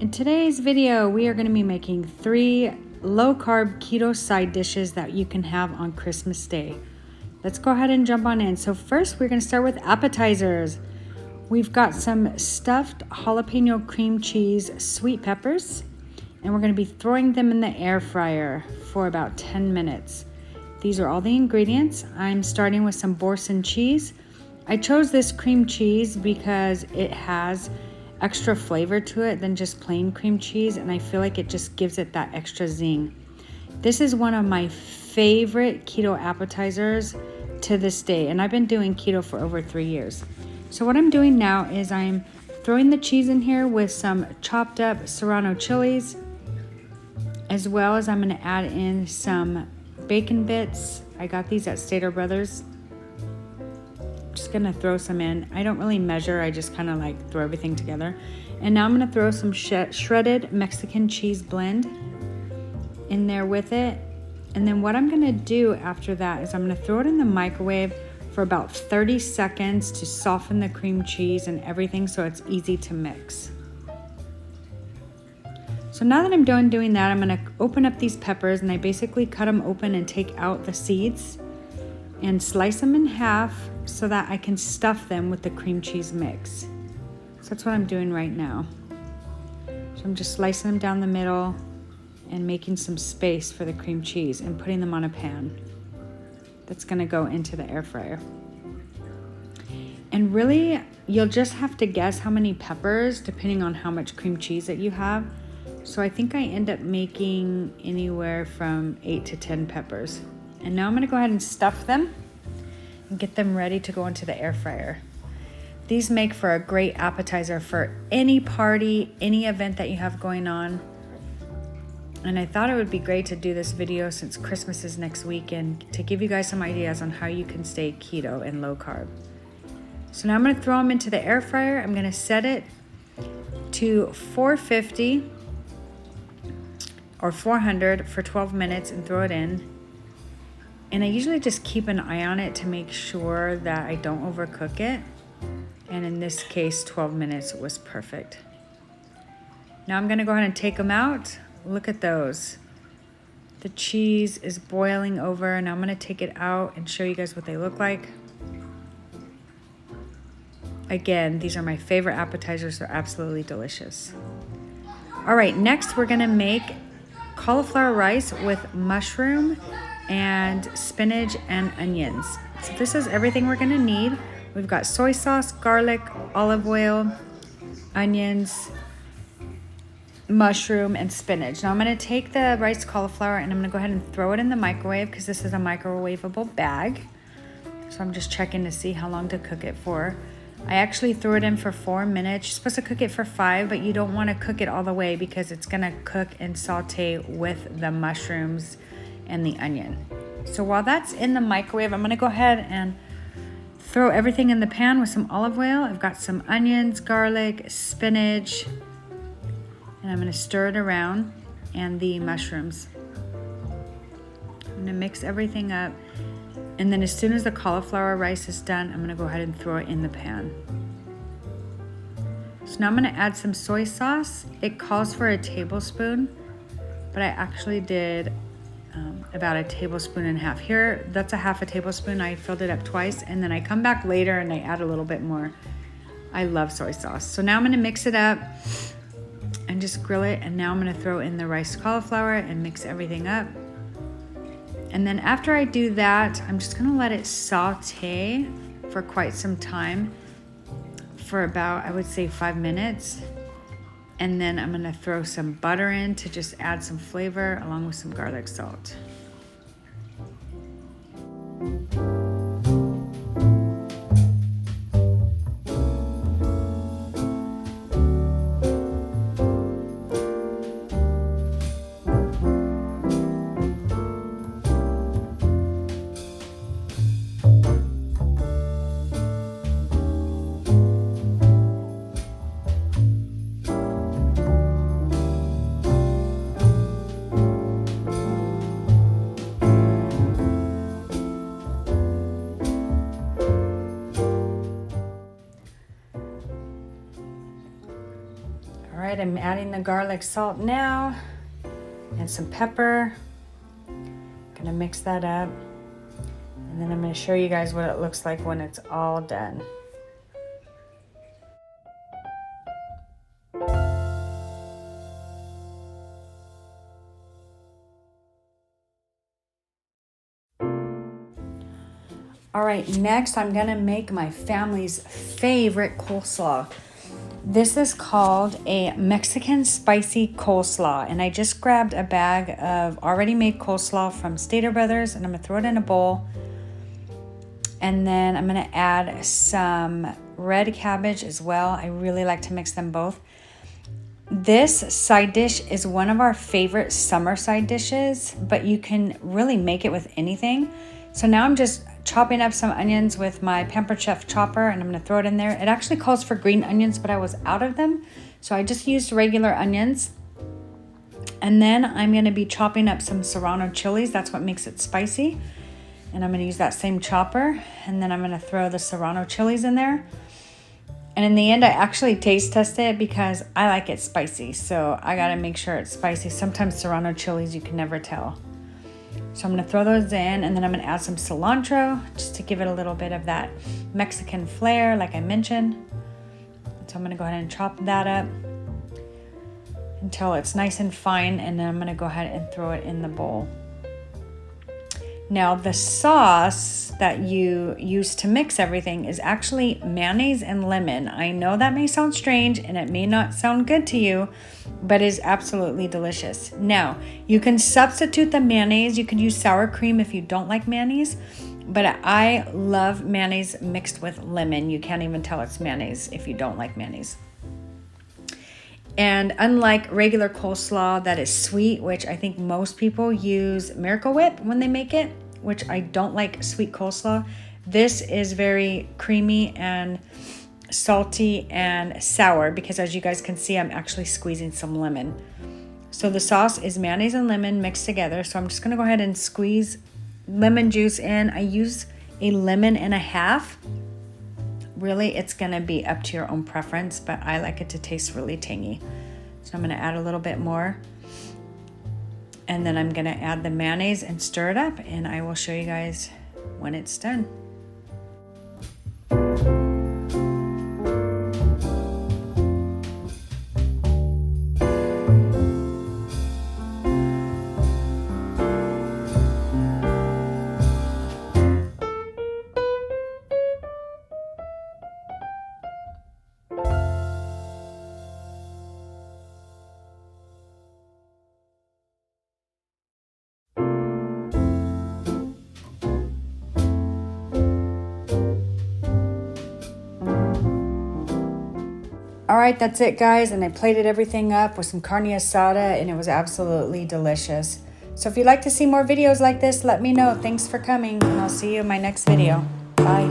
In today's video, we are going to be making 3 low-carb keto side dishes that you can have on Christmas Day. Let's go ahead and jump on in. So first, we're going to start with appetizers. We've got some stuffed jalapeno cream cheese sweet peppers, and we're going to be throwing them in the air fryer for about 10 minutes. These are all the ingredients. I'm starting with some Boursin cheese. I chose this cream cheese because it has extra flavor to it than just plain cream cheese, and I feel like it just gives it that extra zing. This is one of my favorite keto appetizers to this day, and I've been doing keto for over 3 years. So what I'm doing now is I'm throwing the cheese in here with some chopped up serrano chilies, as well as I'm going to add in some bacon bits. I got these at Stater Brothers. Just gonna throw some in. I don't really measure, I just kind of like throw everything together. And now I'm gonna throw some shredded Mexican cheese blend in there with it. And then what I'm gonna do after that is I'm gonna throw it in the microwave for about 30 seconds to soften the cream cheese and everything so it's easy to mix. So now that I'm done doing that, I'm gonna open up these peppers, and I basically cut them open and take out the seeds and slice them in half so that I can stuff them with the cream cheese mix. So that's what I'm doing right now. So I'm just slicing them down the middle and making some space for the cream cheese and putting them on a pan that's gonna go into the air fryer. And really, you'll just have to guess how many peppers depending on how much cream cheese that you have. So I think I end up making anywhere from 8 to 10 peppers. And now I'm gonna go ahead and stuff them and get them ready to go into the air fryer. These make for a great appetizer for any party, any event that you have going on. And I thought it would be great to do this video since Christmas is next week and to give you guys some ideas on how you can stay keto and low carb. So now I'm gonna throw them into the air fryer. I'm gonna set it to 450 or 400 for 12 minutes and throw it in. And I usually just keep an eye on it to make sure that I don't overcook it. And in this case, 12 minutes was perfect. Now I'm gonna go ahead and take them out. Look at those. The cheese is boiling over, and I'm gonna take it out and show you guys what they look like. Again, these are my favorite appetizers. They're absolutely delicious. All right, next we're gonna make cauliflower rice with mushroom and spinach and onions. So this is everything we're gonna need. We've got soy sauce, garlic, olive oil, onions, mushroom, and spinach. Now I'm gonna take the rice cauliflower and I'm gonna go ahead and throw it in the microwave because this is a microwavable bag. So I'm just checking to see how long to cook it for. I actually threw it in for 4 minutes. You're supposed to cook it for 5, but you don't wanna cook it all the way because it's gonna cook and saute with the mushrooms and the onion. So while that's in the microwave, I'm gonna go ahead and throw everything in the pan with some olive oil. I've got some onions, garlic, spinach, and I'm gonna stir it around, and the mushrooms. I'm gonna mix everything up, and then as soon as the cauliflower rice is done, I'm gonna go ahead and throw it in the pan. So now I'm gonna add some soy sauce. It calls for a tablespoon, but I actually did about 1.5 tablespoons here. That's a 1/2 tablespoon. I filled it up twice, and then I come back later and I add a little bit more. I love soy sauce. So now I'm gonna mix it up and just grill it, and now I'm gonna throw in the rice cauliflower and mix everything up. And then after I do that, I'm just gonna let it saute for quite some time, for about, I would say, 5 minutes. And then I'm gonna throw some butter in to just add some flavor along with some garlic salt. right, I'm adding the garlic salt now and some pepper. Gonna mix that up. And then I'm gonna show you guys what it looks like when it's all done. All right, next I'm gonna make my family's favorite coleslaw. This is called a Mexican spicy coleslaw, and I just grabbed a bag of already made coleslaw from Stater Brothers, and I'm gonna throw it in a bowl. And then I'm gonna add some red cabbage as well. I really like to mix them both. This side dish is one of our favorite summer side dishes, but you can really make it with anything. So now I'm just chopping up some onions with my Pampered Chef chopper, and I'm gonna throw it in there. It actually calls for green onions, but I was out of them, so I just used regular onions. And then I'm gonna be chopping up some serrano chilies. That's what makes it spicy. And I'm gonna use that same chopper, and then I'm gonna throw the serrano chilies in there. And in the end, I actually taste test it because I like it spicy, so I gotta make sure it's spicy. Sometimes serrano chilies, you can never tell. So I'm gonna throw those in, and then I'm gonna add some cilantro just to give it a little bit of that Mexican flair, like I mentioned. So I'm gonna go ahead and chop that up until it's nice and fine, and then I'm gonna go ahead and throw it in the bowl. Now the sauce that you use to mix everything is actually mayonnaise and lemon. I know that may sound strange and it may not sound good to you, but is absolutely delicious. Now, you can substitute the mayonnaise. You can use sour cream if you don't like mayonnaise, but I love mayonnaise mixed with lemon. You can't even tell it's mayonnaise if you don't like mayonnaise. And unlike regular coleslaw that is sweet, which I think most people use Miracle Whip when they make it, which I don't like sweet coleslaw, this is very creamy and salty and sour because, as you guys can see, I'm actually squeezing some lemon. So the sauce is mayonnaise and lemon mixed together. So I'm just gonna go ahead and squeeze lemon juice in. I use a lemon and a half. Really, it's gonna be up to your own preference, but I like it to taste really tangy. So I'm gonna add a little bit more. And then I'm gonna add the mayonnaise and stir it up, and I will show you guys when it's done. All right, that's it, guys. And I plated everything up with some carne asada, and it was absolutely delicious. So if you'd like to see more videos like this, let me know. Thanks for coming, and I'll see you in my next video. Bye.